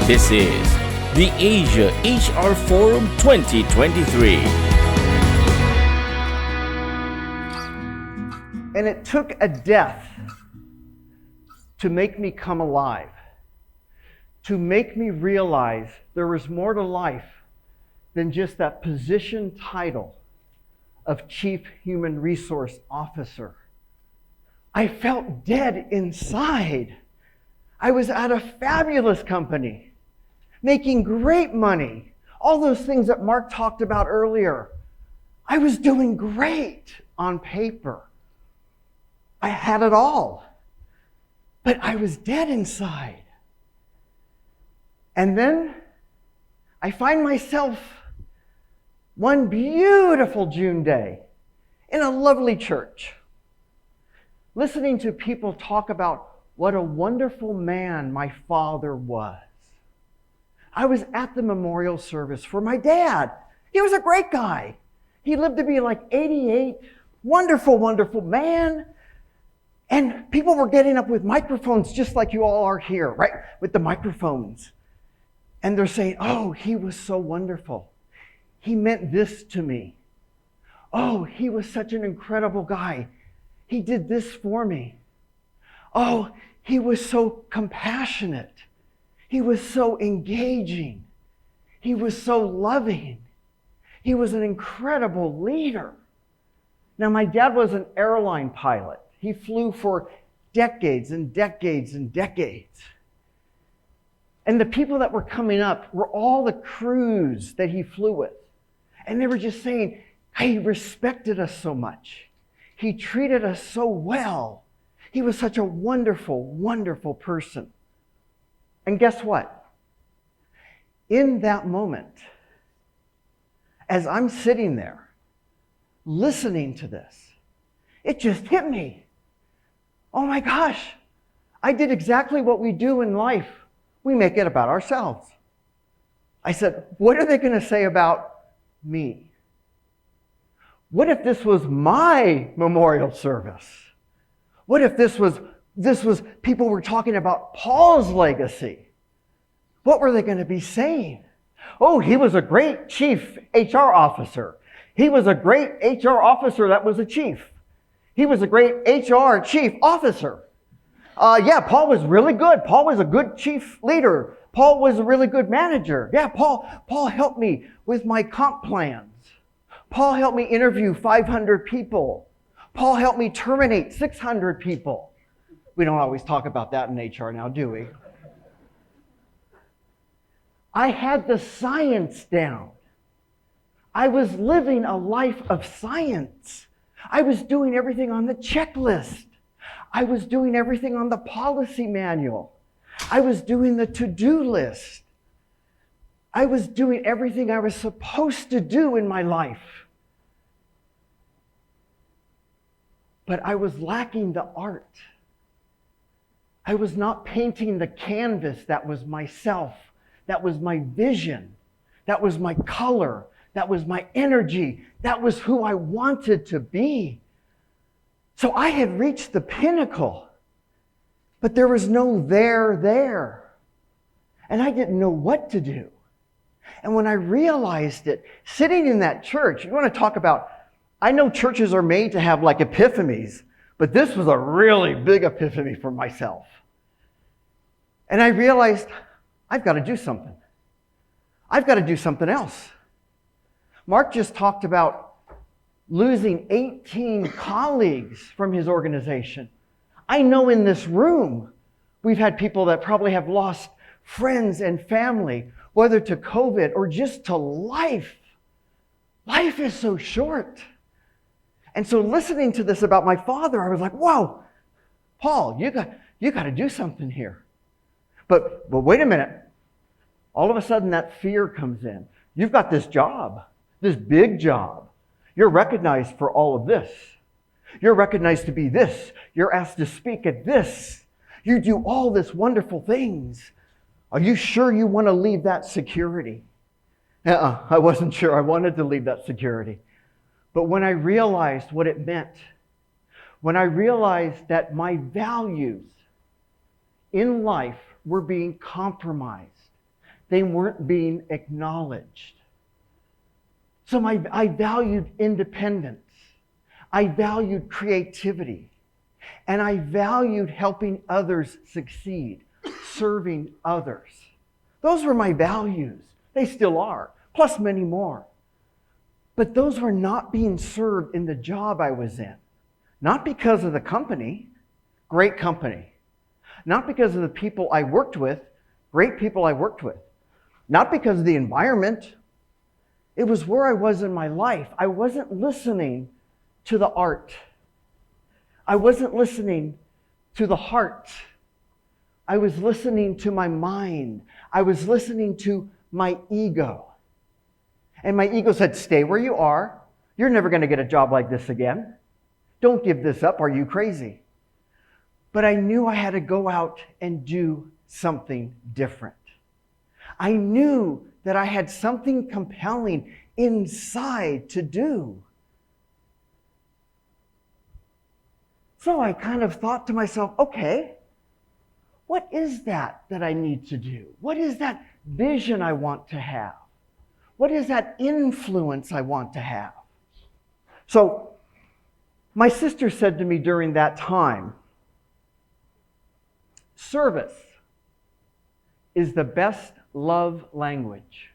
This is the Asia HR Forum 2023. And it took a death to make me come alive, to make me realize there was more to life than just that position title of Chief Human Resource Officer. I felt dead inside. I was at a fabulous company, making great money, all those things that Mark talked about earlier. I was doing great on paper. I had it all, but I was dead inside. And then I find myself one beautiful June day in a lovely church, listening to people talk about what a wonderful man my father was. I was at the memorial service for my dad. He was a great guy. He lived to be like 88. Wonderful, wonderful man. And people were getting up with microphones just like you all are here, right? With the microphones. And they're saying, oh, he was so wonderful. He meant this to me. Oh, he was such an incredible guy. He did this for me. Oh, he was so compassionate. He was so engaging. He was so loving. He was an incredible leader. Now, my dad was an airline pilot. He flew for decades and decades and decades. And the people that were coming up were all the crews that he flew with. And they were just saying, he respected us so much. He treated us so well. He was such a wonderful, wonderful person. And guess what? In that moment, as I'm sitting there, listening to this, it just hit me. Oh my gosh, I did exactly what we do in life. We make it about ourselves. I said, what are they going to say about me? What if this was my memorial service? What if this was people were talking about Paul's legacy? What were they going to be saying? Oh, he was a great chief HR officer. He was a great HR officer that was a chief. He was a great HR chief officer. Yeah, Paul was really good. Paul was a good chief leader. Paul was a really good manager. Yeah, Paul helped me with my comp plans. Paul helped me interview 500 people. Paul helped me terminate 600 people. We don't always talk about that in HR now, do we? I had the science down. I was living a life of science. I was doing everything on the checklist. I was doing everything on the policy manual. I was doing the to-do list. I was doing everything I was supposed to do in my life. But I was lacking the art. I was not painting the canvas that was myself, that was my vision, that was my color, that was my energy, that was who I wanted to be. So I had reached the pinnacle, but there was no there. And I didn't know what to do. And when I realized it, sitting in that church, you want to talk about, I know churches are made to have like epiphanies, but this was a really big epiphany for myself. And I realized, I've got to do something. I've got to do something else. Mark just talked about losing 18 colleagues from his organization. I know in this room, we've had people that probably have lost friends and family, whether to COVID or just to life. Life is so short. And so listening to this about my father, I was like, whoa, Paul, you got to do something here. But wait a minute. All of a sudden that fear comes in. You've got this job, this big job. You're recognized for all of this. You're recognized to be this. You're asked to speak at this. You do all this wonderful things. Are you sure you want to leave that security? I wasn't sure I wanted to leave that security. But when I realized what it meant, when I realized that my values in life were being compromised, They weren't being acknowledged. So I valued independence. I valued creativity. And I valued helping others succeed, serving others. Those were my values. They still are, plus many more. But those were not being served in the job I was in. Not because of the company, great company. Not because of the people I worked with, great people I worked with. Not because of the environment. It was where I was in my life. I wasn't listening to the art. I wasn't listening to the heart. I was listening to my mind. I was listening to my ego. And my ego said, stay where you are. You're never going to get a job like this again. Don't give this up. Are you crazy? But I knew I had to go out and do something different. I knew that I had something compelling inside to do. So I kind of thought to myself, okay, what is that I need to do? What is that vision I want to have? What is that influence I want to have? So my sister said to me during that time, service is the best love language.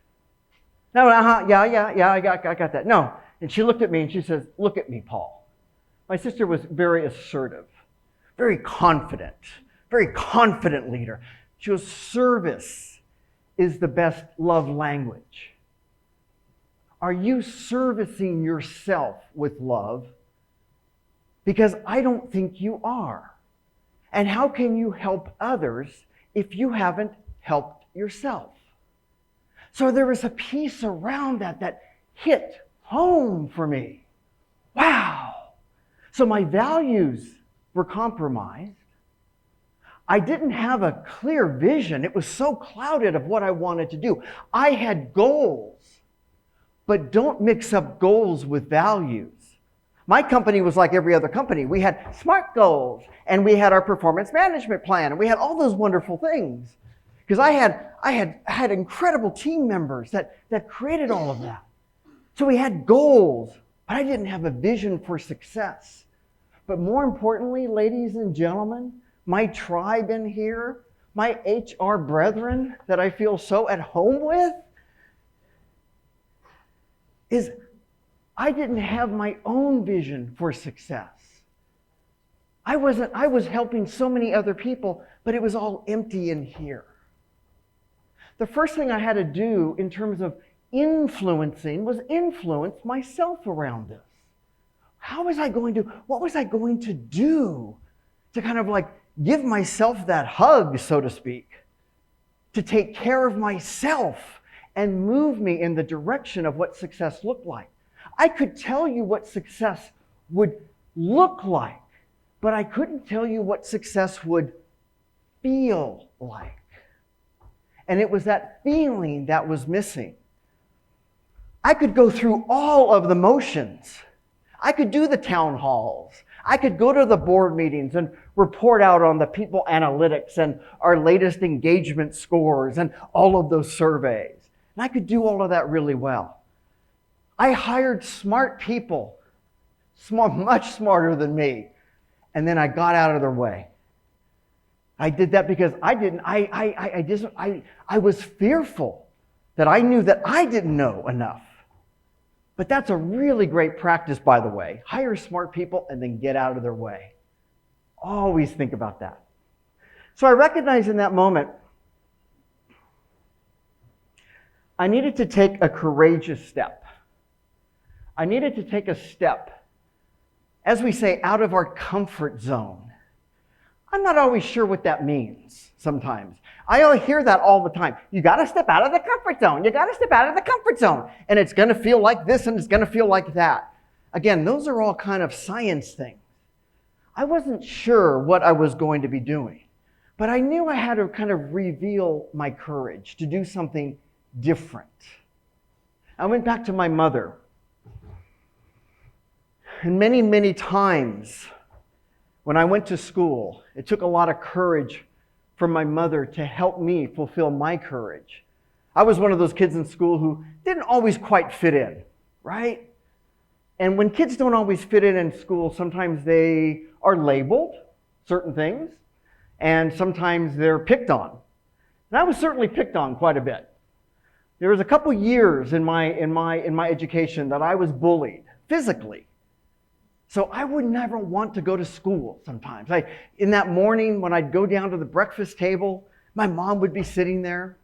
No, I got that. No. And she looked at me and she says, look at me, Paul. My sister was very assertive, very confident leader. She was, service is the best love language. Are you servicing yourself with love? Because I don't think you are. And how can you help others if you haven't helped yourself? So there was a piece around that hit home for me. Wow. So my values were compromised. I didn't have a clear vision. It was so clouded of what I wanted to do. I had goals, but don't mix up goals with values. My company was like every other company. We had SMART goals, and we had our performance management plan, and we had all those wonderful things. Because I had incredible team members that created all of that. So we had goals, but I didn't have a vision for success. But more importantly, ladies and gentlemen, my tribe in here, my HR brethren that I feel so at home with, is I didn't have my own vision for success. I was helping so many other people, but it was all empty in here. The first thing I had to do in terms of influencing was influence myself around this. What was I going to do to kind of like give myself that hug, so to speak, to take care of myself and move me in the direction of what success looked like? I could tell you what success would look like, but I couldn't tell you what success would feel like. And it was that feeling that was missing. I could go through all of the motions. I could do the town halls. I could go to the board meetings and report out on the people analytics and our latest engagement scores and all of those surveys. And I could do all of that really well. I hired smart people, much smarter than me, and then I got out of their way. I did that because I was fearful that I knew that I didn't know enough. But that's a really great practice, by the way. Hire smart people and then get out of their way. Always think about that. So I recognized in that moment, I needed to take a courageous step. I needed to take a step, as we say, out of our comfort zone. I'm not always sure what that means sometimes. I hear that all the time. You got to step out of the comfort zone. You got to step out of the comfort zone. And it's going to feel like this and it's going to feel like that. Again, those are all kind of science things. I wasn't sure what I was going to be doing, but I knew I had to kind of reveal my courage to do something different. I went back to my mother. And many, many times when I went to school, it took a lot of courage from my mother to help me fulfill my courage. I was one of those kids in school who didn't always quite fit in, right? And when kids don't always fit in school, sometimes they are labeled certain things, and sometimes they're picked on. And I was certainly picked on quite a bit. There was a couple years in my education that I was bullied physically. So I would never want to go to school sometimes. In that morning when I'd go down to the breakfast table, my mom would be sitting there.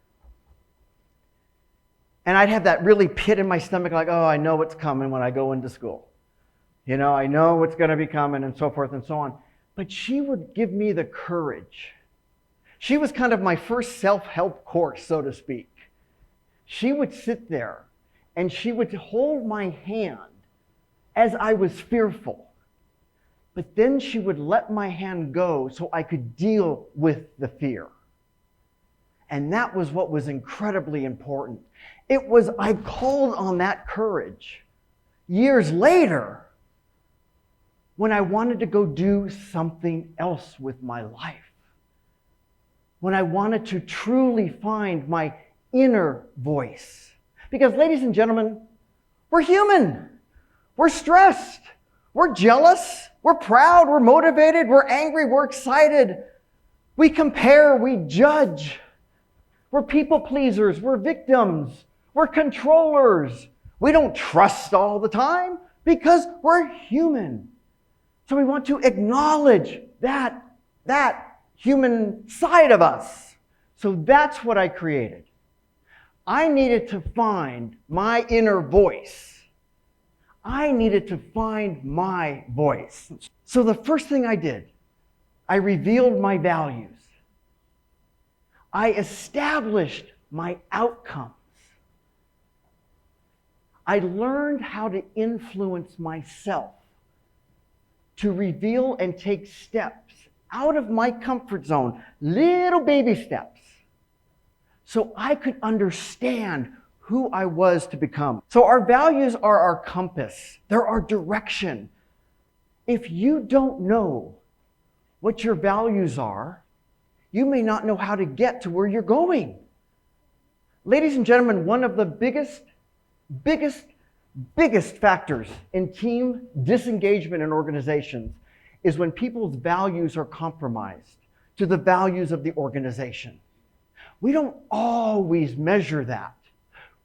And I'd have that really pit in my stomach, like, oh, I know what's coming when I go into school. I know what's going to be coming, and so forth and so on. But she would give me the courage. She was kind of my first self-help course, so to speak. She would sit there and she would hold my hand as I was fearful. But then she would let my hand go so I could deal with the fear. And that was what was incredibly important. I called on that courage years later when I wanted to go do something else with my life. When I wanted to truly find my inner voice. Because, ladies and gentlemen, we're human. We're stressed. We're jealous. We're proud. We're motivated. We're angry. We're excited. We compare. We judge. We're people pleasers. We're victims. We're controllers. We don't trust all the time because we're human. So we want to acknowledge that human side of us. So that's what I created. I needed to find my inner voice. I needed to find my voice. So the first thing I did, I revealed my values. I established my outcomes. I learned how to influence myself, to reveal and take steps out of my comfort zone, little baby steps, so I could understand who I was to become. So our values are our compass. They're our direction. If you don't know what your values are, you may not know how to get to where you're going. Ladies and gentlemen, one of the biggest factors in team disengagement in organizations is when people's values are compromised to the values of the organization. We don't always measure that.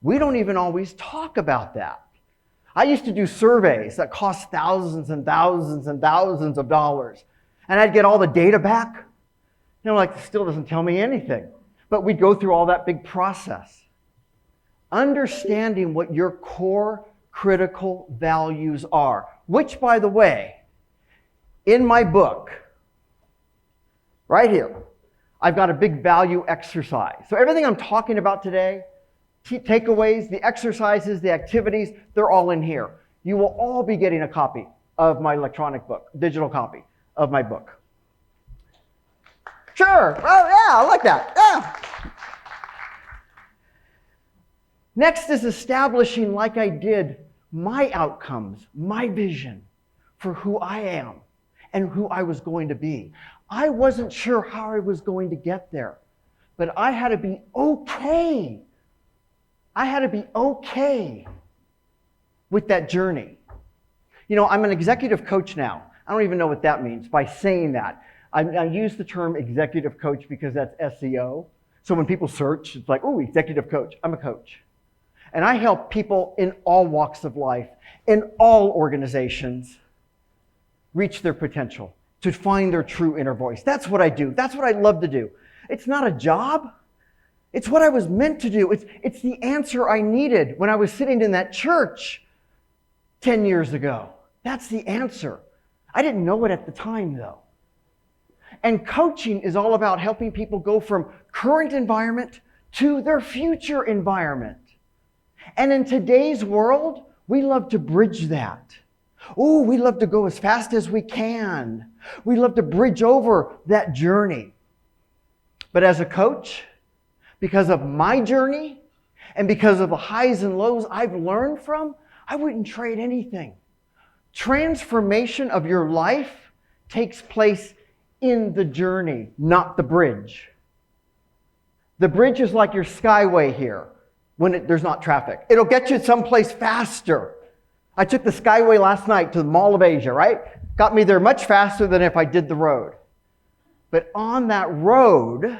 We don't even always talk about that. I used to do surveys that cost thousands and thousands and thousands of dollars, and I'd get all the data back. It still doesn't tell me anything. But we'd go through all that big process. Understanding what your core critical values are, which, by the way, in my book, right here, I've got a big value exercise. So everything I'm talking about today, takeaways, the exercises, the activities, they're all in here. You will all be getting a copy of my electronic book, digital copy of my book. Sure. Oh, yeah, I like that. Yeah. Next is establishing, like I did, my outcomes, my vision for who I am and who I was going to be. I wasn't sure how I was going to get there, but I had to be okay. I had to be okay with that journey. I'm an executive coach now. I don't even know what that means by saying that. I use the term executive coach because that's SEO. So when people search, it's like, oh, executive coach. I'm a coach. And I help people in all walks of life, in all organizations, reach their potential, to find their true inner voice. That's what I do. That's what I love to do. It's not a job. It's what I was meant to do. It's the answer I needed when I was sitting in that church 10 years ago. That's the answer. I didn't know it at the time, though. And coaching is all about helping people go from current environment to their future environment. And in today's world, we love to bridge that. Oh, we love to go as fast as we can. We love to bridge over that journey. But as a coach, because of my journey and because of the highs and lows I've learned from, I wouldn't trade anything. Transformation of your life takes place in the journey, not the bridge. The bridge is like your skyway here when there's not traffic. It'll get you someplace faster. I took the skyway last night to the Mall of Asia, right? Got me there much faster than if I did the road. But on that road,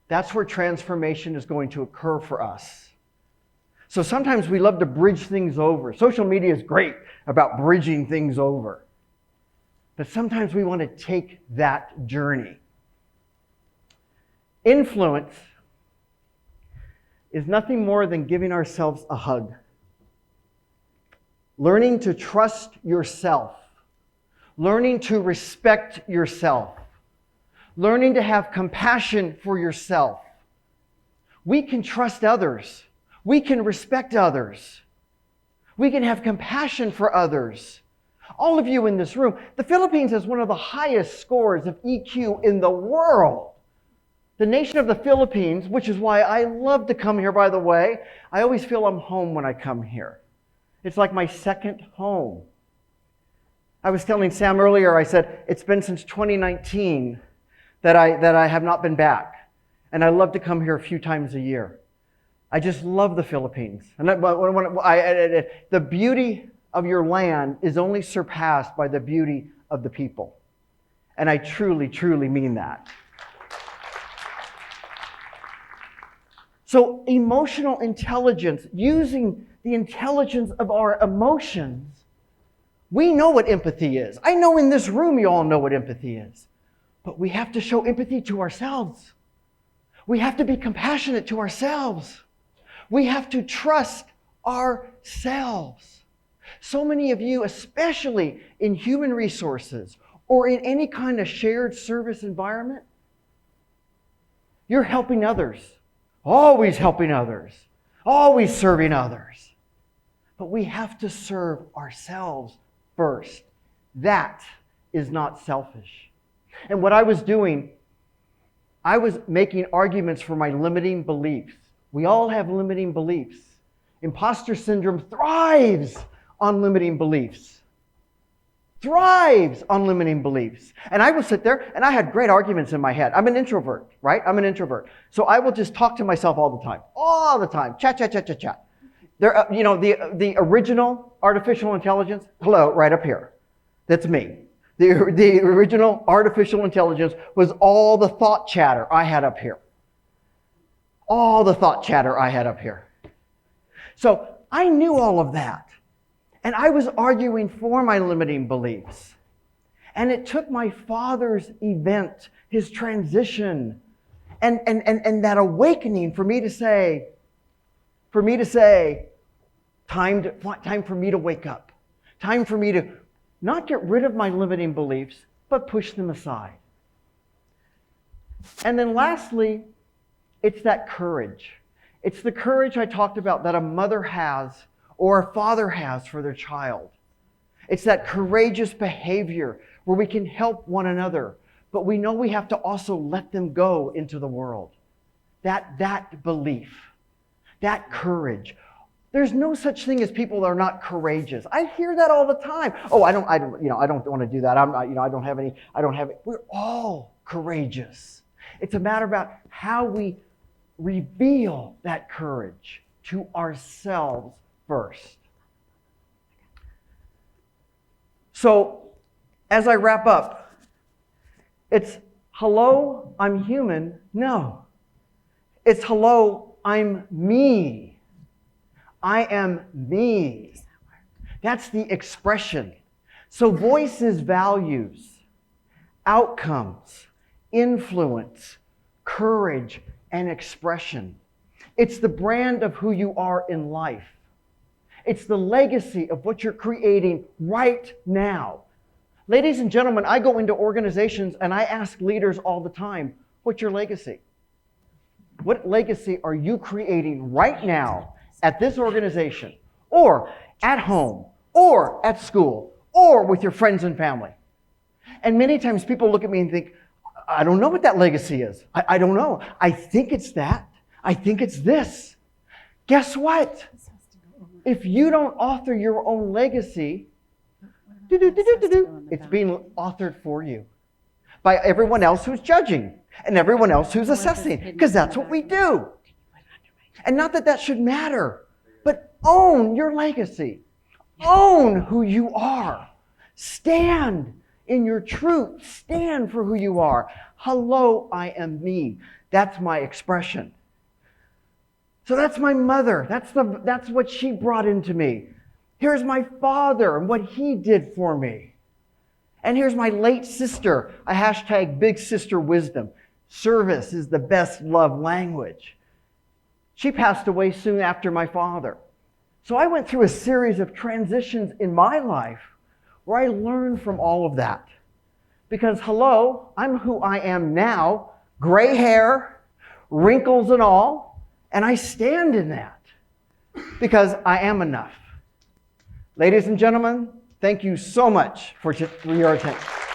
that's where transformation is going to occur for us. So sometimes we love to bridge things over. Social media is great about bridging things over. But sometimes we want to take that journey. Influence is nothing more than giving ourselves a hug. Learning to trust yourself. Learning to respect yourself. Learning to have compassion for yourself. We can trust others. We can respect others. We can have compassion for others. All of you in this room, the Philippines has one of the highest scores of EQ in the world. The nation of the Philippines, which is why I love to come here, by the way. I always feel I'm home when I come here. It's like my second home. I was telling Sam earlier, I said, it's been since 2019 that I have not been back. And I love to come here a few times a year. I just love the Philippines. And the beauty of your land is only surpassed by the beauty of the people. And I truly, truly mean that. So emotional intelligence, using the intelligence of our emotions, we know what empathy is. I know in this room you all know what empathy is. But we have to show empathy to ourselves. We have to be compassionate to ourselves. We have to trust ourselves. So many of you, especially in human resources or in any kind of shared service environment, you're helping others. Always helping others. Always serving others. But we have to serve ourselves first. That is not selfish. And what I was doing, I was making arguments for my limiting beliefs. We all have limiting beliefs. Imposter syndrome thrives on limiting beliefs. Thrives on limiting beliefs. And I will sit there and I had great arguments in my head. I'm an introvert, right? I'm an introvert. So I will just talk to myself all the time. All the time. Chat, chat, chat, chat, chat. There, the original artificial intelligence, hello, right up here. That's me. The original artificial intelligence was all the thought chatter I had up here. All the thought chatter I had up here. So I knew all of that. And I was arguing for my limiting beliefs. And it took my father's event, his transition, and that awakening for me to say, time for me to wake up. Time for me to not get rid of my limiting beliefs, but push them aside. And then lastly, it's that courage. It's the courage I talked about that a mother has or a father has for their child. It's that courageous behavior where we can help one another, but we know we have to also let them go into the world. That belief, that courage. There's no such thing as people that are not courageous. I hear that all the time. Oh, I don't want to do that. I don't have any. We're all courageous. It's a matter about how we reveal that courage to ourselves first. So, as I wrap up, it's hello, I'm human. No. It's hello, I'm me. I am me. That's the expression. So voices, values, outcomes, influence, courage, and expression. It's the brand of who you are in life. It's the legacy of what you're creating right now. Ladies and gentlemen, I go into organizations and I ask leaders all the time, what's your legacy? What legacy are you creating right now at this organization, or at home, or at school, or with your friends and family? And many times people look at me and think, I don't know what that legacy is. I don't know. I think it's that. I think it's this. Guess what? If you don't author your own legacy, it's being authored for you by everyone else who's judging. and everyone else who's assessing, because that's what we do. And not that that should matter, but own your legacy. Own who you are. Stand in your truth. Stand for who you are. Hello, I am me. That's my expression. So that's my mother. That's what she brought into me. Here's my father and what he did for me. And here's my late sister, a hashtag big sister wisdom. Service is the best love language. She passed away soon after my father. So I went through a series of transitions in my life where I learned from all of that. Because hello, I'm who I am now, gray hair, wrinkles and all, and I stand in that because I am enough. Ladies and gentlemen, thank you so much for your attention.